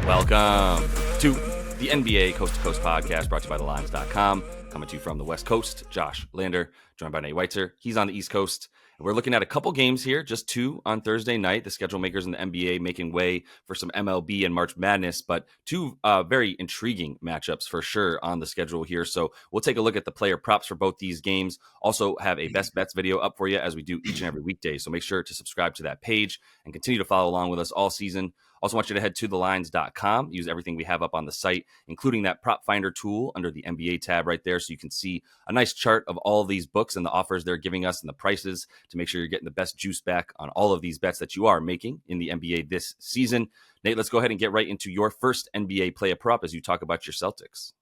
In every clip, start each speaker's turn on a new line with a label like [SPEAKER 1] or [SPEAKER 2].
[SPEAKER 1] Welcome to the NBA Coast to Coast podcast brought to you by thelines.com. Coming to you from the West Coast, Josh Lander, joined by Nate Weitzer. He's on the East Coast. We're looking at a couple games here, just two on Thursday night. The schedule makers in the NBA making way for some MLB and March Madness, but two very intriguing matchups for sure on the schedule here. So we'll take a look at the player props for both these games. Also have a best bets video up for you as we do each and every weekday. So make sure to subscribe to that page and continue to follow along with us all season. Also want you to head to thelines.com, use everything we have up on the site, including that prop finder tool under the NBA tab right there. So you can see a nice chart of all of these books and the offers they're giving us and the prices to make sure you're getting the best juice back on all of these bets that you are making in the NBA this season. Nate, let's go ahead and get right into your first NBA player prop as you talk about your Celtics.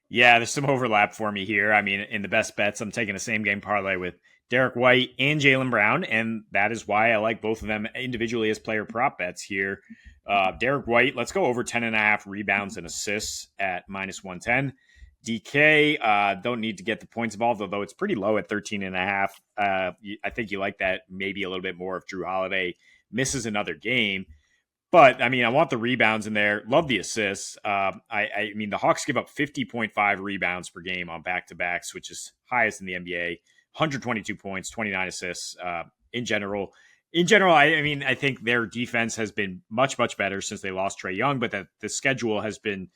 [SPEAKER 2] Yeah, there's some overlap for me here. I mean, in the best bets, I'm taking a same game parlay with Derek White and Jaylen Brown, and that is why I like both of them individually as player prop bets here. Derek White, let's go over 10.5 rebounds and assists at minus 110. DK, don't need to get the points involved, although it's pretty low at 13.5. I think you like that maybe a little bit more if Drew Holiday misses another game. But, I mean, I want the rebounds in there. Love the assists. I mean, the Hawks give up 50.5 rebounds per game on back-to-backs, which is highest in the NBA. 122 points, 29 assists in general. In general, I mean, I think their defense has been much, much better since they lost Trae Young, but that the schedule has been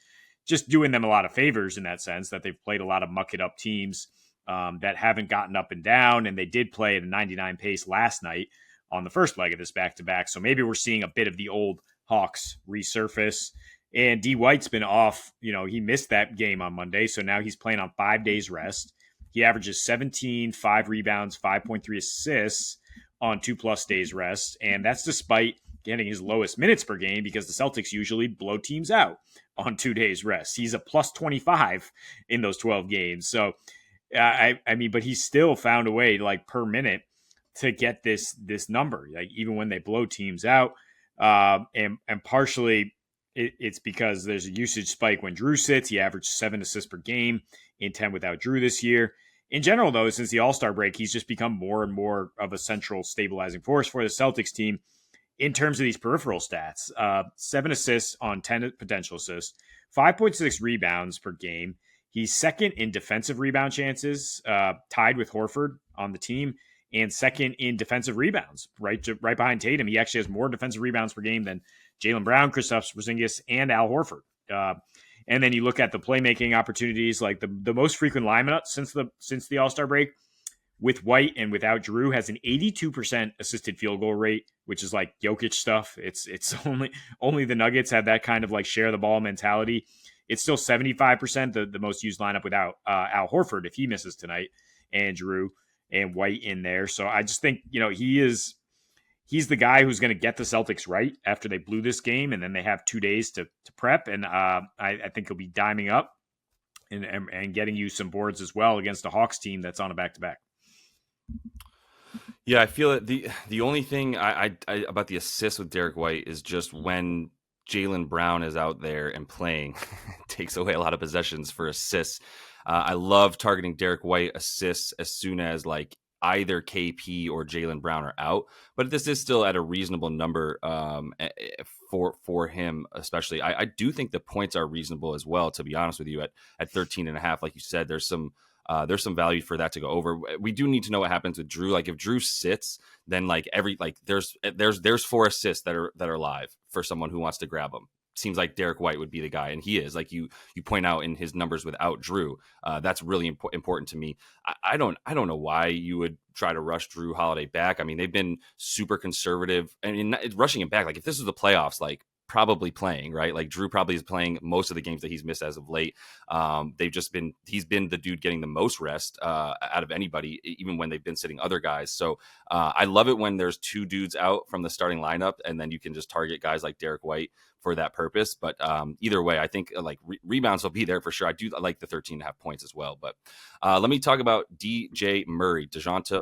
[SPEAKER 2] just doing them a lot of favors in that sense, that they've played a lot of muck-it-up teams that haven't gotten up and down, and they did play at a 99 pace last night on the first leg of this back-to-back. So maybe we're seeing a bit of the old Hawks resurface. And D. White's been off. You know, he missed that game on Monday, so now he's playing on 5 days rest. He averages 17, 5 rebounds, 5.3 assists on 2+ days rest. And that's despite getting his lowest minutes per game because the Celtics usually blow teams out on 2 days rest. He's a plus 25 in those 12 games. So, I mean, but he's still found a way, like, per minute to get this number, like even when they blow teams out. And partially it's because there's a usage spike when Drew sits. He averaged 7 assists per game in 10 without Drew this year. In general, though, since the All-Star break, he's just become more and more of a central stabilizing force for the Celtics team in terms of these peripheral stats. 7 assists on 10 potential assists, 5.6 rebounds per game. He's second in defensive rebound chances, tied with Horford on the team, and second in defensive rebounds, right behind Tatum. He actually has more defensive rebounds per game than Jaylen Brown, Kristaps Porzingis, and Al Horford. And then you look at the playmaking opportunities, like the most frequent lineman since the All-Star break with White and without Drew has an 82% assisted field goal rate, which is like Jokic stuff. It's only the Nuggets have that kind of like share the ball mentality. It's still 75%, the most used lineup without Al Horford if he misses tonight, and Drew and White in there. So I just think, you know, he's the guy who's going to get the Celtics right after they blew this game, and then they have 2 days to prep. And I think he'll be diming up and getting you some boards as well against a Hawks team that's on a back-to-back.
[SPEAKER 1] Yeah, I feel that the only thing I about the assist with Derek White is just when Jaylen Brown is out there and playing, takes away a lot of possessions for assists. I love targeting Derek White assists as soon as like either KP or Jaylen Brown are out, but this is still at a reasonable number for him, especially. I do think the points are reasonable as well, to be honest with you, at 13.5. Like you said, there's some value for that to go over. We do need to know what happens with Drew. Like if Drew sits, then like there's 4 assists that are live for someone who wants to grab them. Seems like Derek White would be the guy, and he is, like you point out in his numbers without Drew. That's really important to me. I don't know why you would try to rush Drew Holiday back. I mean, they've been super conservative. I mean, rushing him back, like if this was the playoffs, like probably playing, right? Like Drew probably is playing most of the games that he's missed as of late. He's been the dude getting the most rest out of anybody, even when they've been sitting other guys. So I love it when there's 2 dudes out from the starting lineup, and then you can just target guys like Derek White for that purpose. But either way, I think like rebounds will be there for sure. I like the 13.5 points as well. But let me talk about DeJounte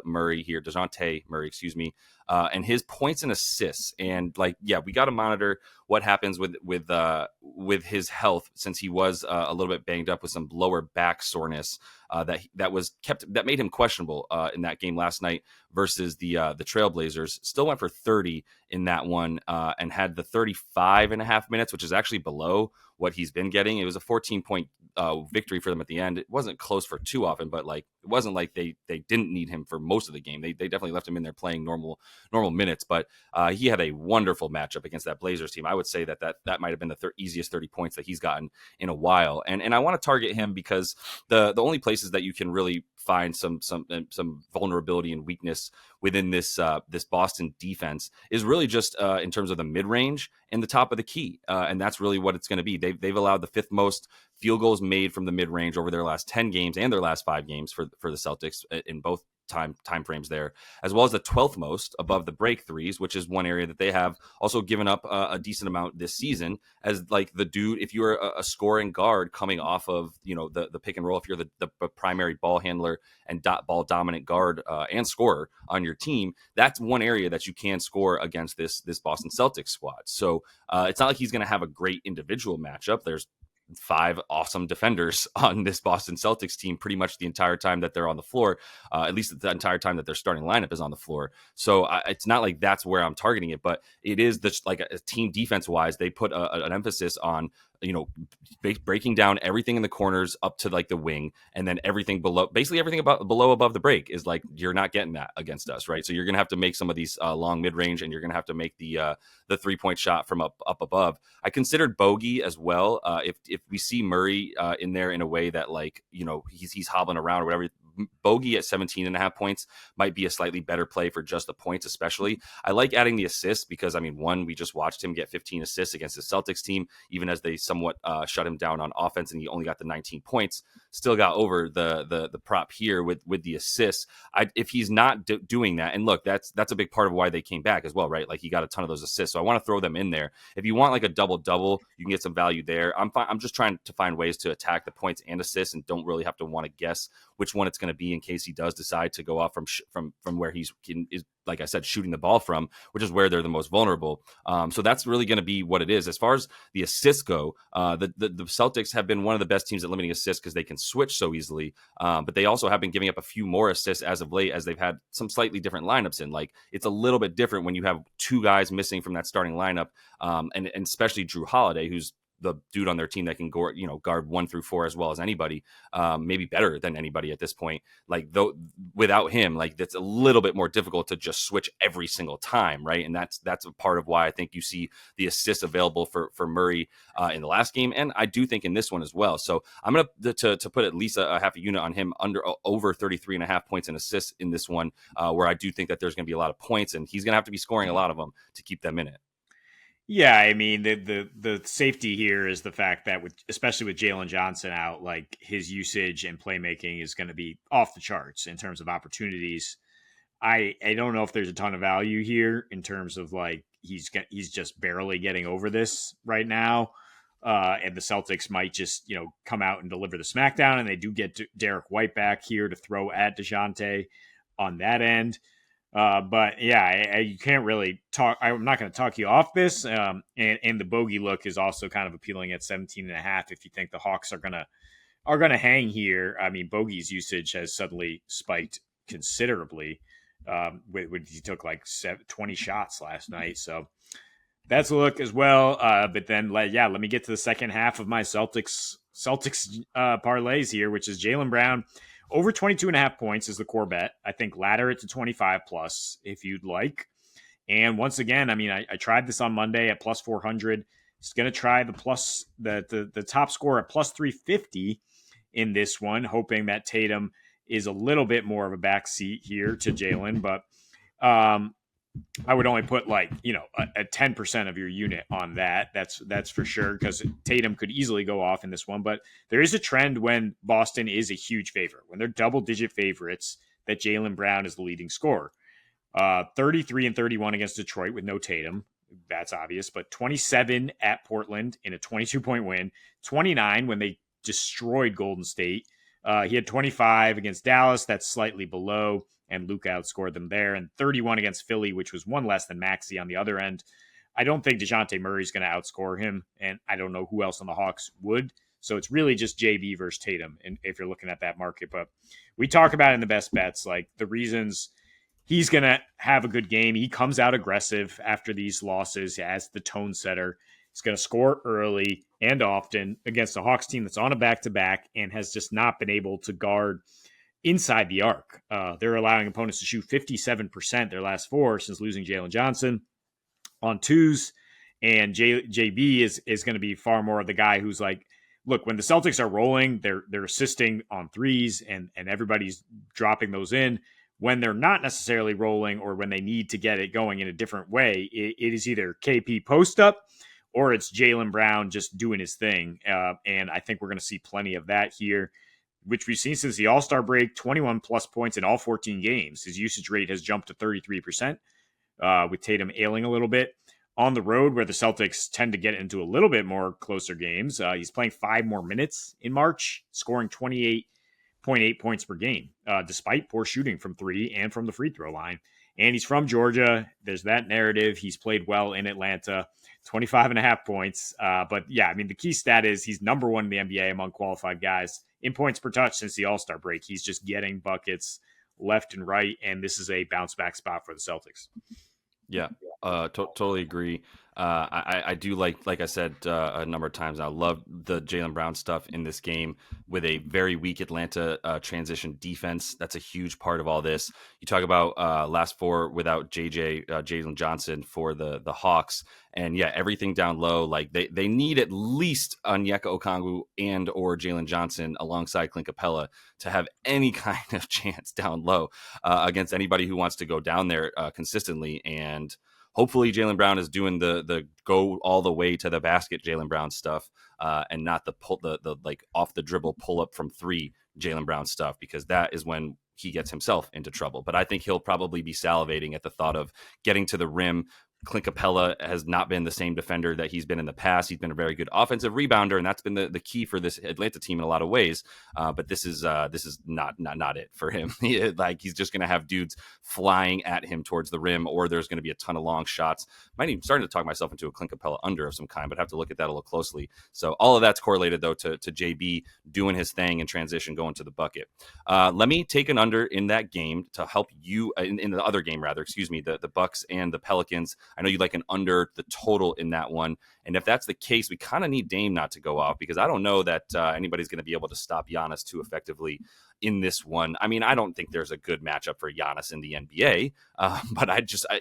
[SPEAKER 1] Murray, excuse me, and his points and assists. And like, yeah, we got to monitor what happens with his health, since he was a little bit banged up with some lower back soreness that made him questionable in that game last night versus the Trailblazers. Still went for 30 in that one and had the 35 and a half minutes, which is actually below what he's been getting. It was a 14-point victory for them at the end. It wasn't close for too often, but like it wasn't like they didn't need him for most of the game. They definitely left him in there playing normal minutes, but he had a wonderful matchup against that Blazers team. I would say that might have been the easiest 30 points that he's gotten in a while. And I want to target him because the only places that you can really find some vulnerability and weakness within this Boston defense is really just in terms of the mid range and the top of the key, and that's really what it's going to be. They've allowed the 5th most field goals made from the mid range over their last 10 games and their last 5 games for the Celtics in both time frames there, as well as the 12th most above the break threes, which is one area that they have also given up a decent amount this season. As like the dude, if you're a scoring guard coming off of the pick and roll, if you're the primary ball handler and ball dominant guard and scorer on your team, that's one area that you can score against this Boston Celtics squad. So it's not like he's going to have a great individual matchup. There's 5 awesome defenders on this Boston Celtics team pretty much the entire time that they're on the floor, at least the entire time that their starting lineup is on the floor. So it's not like that's where I'm targeting it, but it is like a team defense wise, they put an emphasis on breaking down everything in the corners up to like the wing, and then everything below, basically everything above the break is like, you're not getting that against us, right? So you're gonna have to make some of these long mid range, and you're gonna have to make the 3-point shot from up above. I considered bogey as well. If we see Murray in there in a way that like he's hobbling around or whatever, bogey at 17 and a half points might be a slightly better play for just the points. Especially I like adding the assists because we just watched him get 15 assists against the Celtics team, even as they somewhat shut him down on offense, and he only got the 19 points. Still got over the prop here with the assists. If he's not doing that, and look, that's a big part of why they came back as well, right? Like he got a ton of those assists, so I want to throw them in there. If you want like a double, you can get some value there. I'm just trying to find ways to attack the points and assists, and don't really have to want to guess which one it's going to be in case he does decide to go off from where is, like I said, shooting the ball from, which is where they're the most vulnerable. So that's really going to be what it is. As far as the assists go, the Celtics have been one of the best teams at limiting assists because they can switch so easily. But they also have been giving up a few more assists as of late, as they've had some slightly different lineups in. Like it's a little bit different when you have 2 guys missing from that starting lineup, and especially Drew Holiday, who's the dude on their team that can guard 1 through 4 as well as anybody, maybe better than anybody at this point. Like though, without him, like that's a little bit more difficult to just switch every single time, right? And that's a part of why I think you see the assists available for Murray in the last game, and I do think in this one as well. So I'm gonna to put at least a half a unit on him over 33 and a half points and assists in this one, where I do think that there's gonna be a lot of points, and he's gonna have to be scoring a lot of them to keep them in it.
[SPEAKER 2] Yeah, I mean the safety here is the fact that especially with Jalen Johnson out, like his usage and playmaking is going to be off the charts in terms of opportunities. I don't know if there's a ton of value here in terms of like he's just barely getting over this right now, and the Celtics might just come out and deliver the smackdown, and they do get Derek White back here to throw at DeJounte on that end. But yeah, you can't really talk. I'm not going to talk you off this. And the bogey look is also kind of appealing at 17 and a half. If you think the Hawks are gonna hang here, I mean, bogey's usage has suddenly spiked considerably. When he took like 20 shots last night, so that's a look as well. But then, let me get to the second half of my Celtics parlays here, which is Jaylen Brown. Over 22 and a half points is the core bet. I think ladder it to 25 plus if you'd like. And once again, I mean, I tried this on Monday at plus 400. It's going to try the top score at plus 350 in this one, hoping that Tatum is a little bit more of a backseat here to Jalen. But I would only put a 10% of your unit on that. That's for sure, because Tatum could easily go off in this one. But there is a trend when Boston is a huge favorite, when they're double-digit favorites, that Jaylen Brown is the leading scorer. 33 and 31 against Detroit with no Tatum. That's obvious. But 27 at Portland in a 22-point win. 29 when they destroyed Golden State. He had 25 against Dallas. That's slightly below, and Luka outscored them there. And 31 against Philly, which was one less than Maxey on the other end. I don't think DeJounte Murray is going to outscore him, and I don't know who else on the Hawks would. So it's really just JB versus Tatum, and if you're looking at that market. But we talk about in the best bets, like the reasons he's going to have a good game. He comes out aggressive after these losses as the tone setter. He's going to score early and often against a Hawks team that's on a back-to-back and has just not been able to guard inside the arc. They're allowing opponents to shoot 57% their last four since losing Jalen Johnson on twos. And JB is going to be far more of the guy who's like, look, when the Celtics are rolling, they're assisting on threes and everybody's dropping those in. When they're not necessarily rolling or when they need to get it going in a different way, it is either KP post up or it's Jaylen Brown just doing his thing. And I think we're going to see plenty of that here, which we've seen since the All-Star break, 21 plus points in all 14 games. His usage rate has jumped to 33%, with Tatum ailing a little bit. On the road, where the Celtics tend to get into a little bit more closer games, he's playing 5 more minutes in March, scoring 28.8 points per game, despite poor shooting from three and from the free throw line. And he's from Georgia. There's that narrative. He's played well in Atlanta, 25.5 points. But yeah, I mean, the key stat is he's number one in the NBA among qualified guys in points per touch since the All-Star break. He's just getting buckets left and right, and this is a bounce back spot for the Celtics.
[SPEAKER 1] Yeah, totally agree. I do like I said a number of times, I love the Jaylen Brown stuff in this game with a very weak Atlanta transition defense. That's a huge part of all this. You talk about last four without Jalen Johnson for the Hawks. And yeah, everything down low, like they need at least Onyeka Okongwu and or Jalen Johnson alongside Clint Capella to have any kind of chance down low against anybody who wants to go down there consistently. And hopefully Jaylen Brown is doing the go all the way to the basket Jaylen Brown stuff and not the like off the dribble pull up from three Jaylen Brown stuff, because that is when he gets himself into trouble. But I think he'll probably be salivating at the thought of getting to the rim. Clint Capella has not been the same defender that he's been in the past. He's been a very good offensive rebounder, and that's been the key for this Atlanta team in a lot of ways. But this is not it for him. Like, he's just going to have dudes flying at him towards the rim, or there's going to be a ton of long shots. Might even starting to talk myself into a Clint Capella under of some kind, but I have to look at that a little closely. So all of that's correlated though to JB doing his thing in transition, going to the bucket. Let me take an under in that game to help you in the other game, rather, excuse me, the Bucks and the Pelicans. I know you like an under the total in that one. And if that's the case, we kind of need Dame not to go off, because I don't know that anybody's going to be able to stop Giannis too effectively in this one. I mean, I don't think there's a good matchup for Giannis in the NBA, but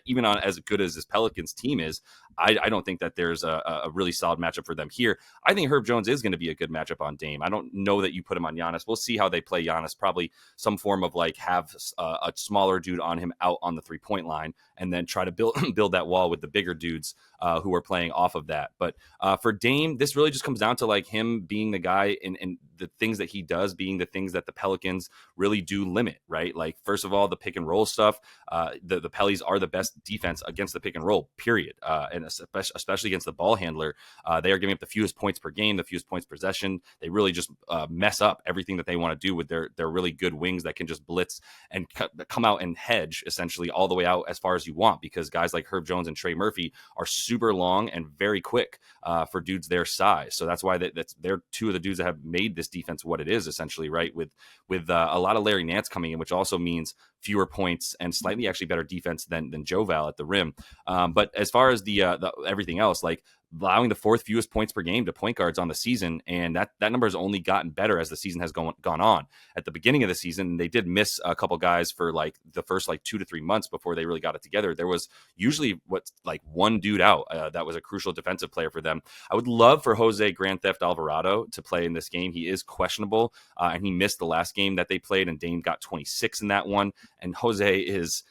[SPEAKER 1] even on as good as this Pelicans team is, I don't think that there's a really solid matchup for them here. I think Herb Jones is going to be a good matchup on Dame. I don't know that you put him on Giannis. We'll see how they play Giannis. Probably some form of like have a smaller dude on him out on the 3-point line, and then try to build that wall with the bigger dudes who are playing off of that. But for Dame, this really just comes down to like him being the guy and the things that he does being the things that the Pelicans really do limit, right? Like, first of all, the pick and roll stuff. The Pellies are the best defense against the pick and roll, period. And especially against the ball handler. They are giving up the fewest points per game, the fewest points possession. They really just mess up everything that they want to do with their really good wings that can just blitz and come out and hedge essentially all the way out as far as you want, because guys like Herb Jones and Trey Murphy are super long and very quick for dudes their size. So that's why they're two of the dudes that have made this defense what it is essentially, right? With a lot of Larry Nance coming in, which also means fewer points and slightly actually better defense than Joe Val at the rim. But as far as the everything else, like allowing the fourth fewest points per game to point guards on the season, and that number has only gotten better as the season has gone on. At the beginning of the season, they did miss a couple guys for like the first like 2 to 3 months before they really got it together. There was usually like one dude out that was a crucial defensive player for them. I would love for Jose Grand Theft Alvarado to play in this game. He is questionable, and he missed the last game that they played, and Dame got 26 in that one. And Jose is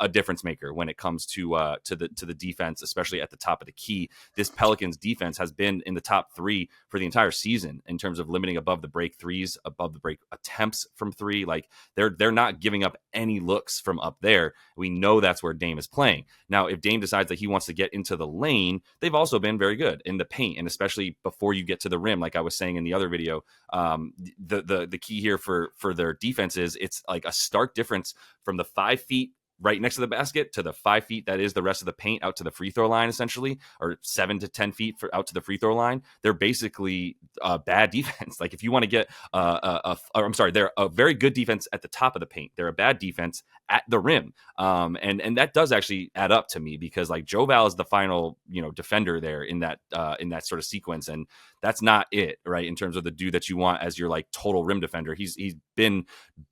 [SPEAKER 1] a difference maker when it comes to the defense, especially at the top of the key. This Pelicans defense has been in the top 3 for the entire season in terms of limiting above the break threes, above the break attempts from 3. Like they're not giving up any looks from up there. We know that's where Dame is playing. Now, if Dame decides that he wants to get into the lane, they've also been very good in the paint, and especially before you get to the rim, like I was saying in the other video. The key here for their defense is it's like a stark difference from the 5 feet right next to the basket to the 5 feet that is the rest of the paint out to the free throw line, essentially, or 7 to 10 feet out to the free throw line, they're basically bad defense. Like if you want to get they're a very good defense at the top of the paint. They're a bad defense at the rim. And that does actually add up to me, because like Joe Val is the final, defender there in that sort of sequence. And that's not it, right? In terms of the dude that you want as your like total rim defender. He's been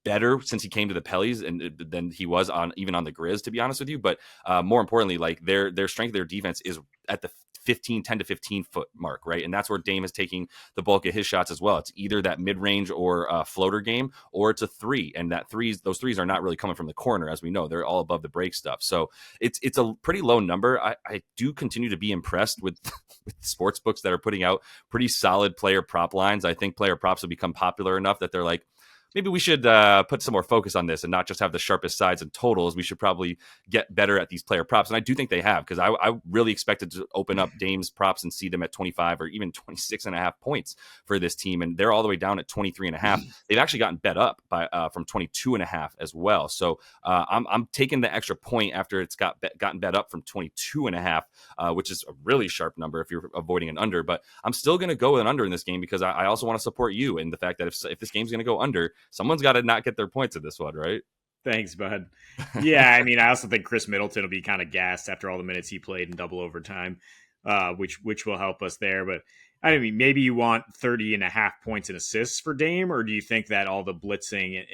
[SPEAKER 1] better since he came to the Pellies and than he was even on the Grizz, to be honest with you. But more importantly, like their strength of their defense is at the 10 to 15 foot mark, right? And that's where Dame is taking the bulk of his shots as well. It's either that mid-range or floater game, or it's a three. And those threes are not really coming from the corner, as we know. They're all above the break stuff. So it's a pretty low number. I do continue to be impressed with sports books that are putting out pretty solid player prop lines. I think player props have become popular enough that they're like, maybe we should put some more focus on this and not just have the sharpest sides and totals. We should probably get better at these player props. And I do think they have, because I really expected to open up Dame's props and see them at 25 or even 26.5 points for this team. And they're all the way down at 23.5. They've actually gotten bet up by from 22.5 as well. So I'm taking the extra point after it's gotten bet up from 22.5, which is a really sharp number if you're avoiding an under. But I'm still going to go with an under in this game, because I also want to support you in the fact that if this game's going to go under, someone's got to not get their points in this one, right?
[SPEAKER 2] Thanks, bud. Yeah, I mean, I also think Chris Middleton will be kind of gassed after all the minutes he played in double overtime, which will help us there. But I mean, maybe you want 30.5 points and assists for Dame, or do you think that all the blitzing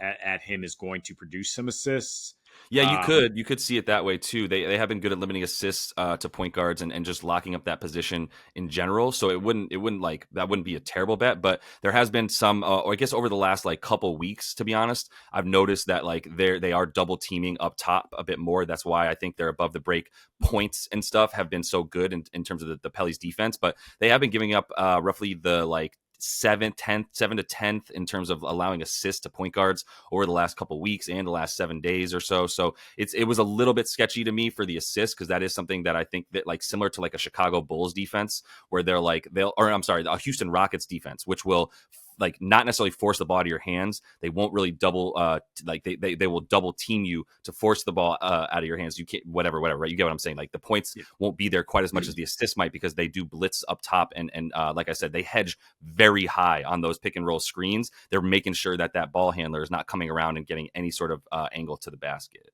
[SPEAKER 2] at him is going to produce some assists?
[SPEAKER 1] Yeah, you could see it that way too. They have been good at limiting assists to point guards and just locking up that position in general. So it wouldn't be a terrible bet. But there has been some, or I guess over the last like couple weeks, to be honest, I've noticed that like they are double teaming up top a bit more. That's why I think they're above the break points and stuff have been so good in terms of the Pellies defense. But they have been giving up roughly the like 7 to 10th in terms of allowing assists to point guards over the last couple weeks and the last 7 days or so. So it was a little bit sketchy to me for the assists, because that is something that I think that like similar to like a Chicago Bulls defense, where a Houston Rockets defense, which will like not necessarily force the ball to your hands. They won't really double they will double team you to force the ball out of your hands. You can't whatever, right? You get what I'm saying? Like the points won't be there quite as much as the assists might, because they do blitz up top and like I said, they hedge very high on those pick and roll screens. They're making sure that ball handler is not coming around and getting any sort of angle to the basket.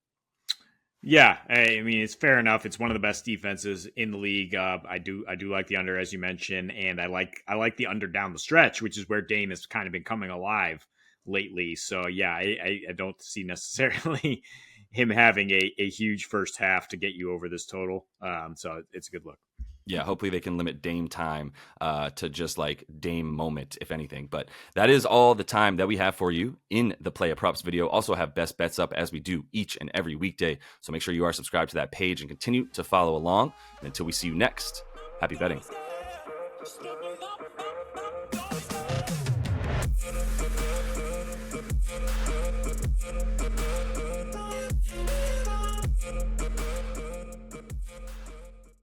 [SPEAKER 2] Yeah, I mean, it's fair enough. It's one of the best defenses in the league. I do like the under, as you mentioned, and I like the under down the stretch, which is where Dame has kind of been coming alive lately. So yeah, I don't see necessarily him having a huge first half to get you over this total. So it's a good look.
[SPEAKER 1] Yeah, hopefully they can limit Dame time to just like Dame moment, if anything. But that is all the time that we have for you in the Player Props video. Also have best bets up as we do each and every weekday. So make sure you are subscribed to that page and continue to follow along. And until we see you next, happy betting.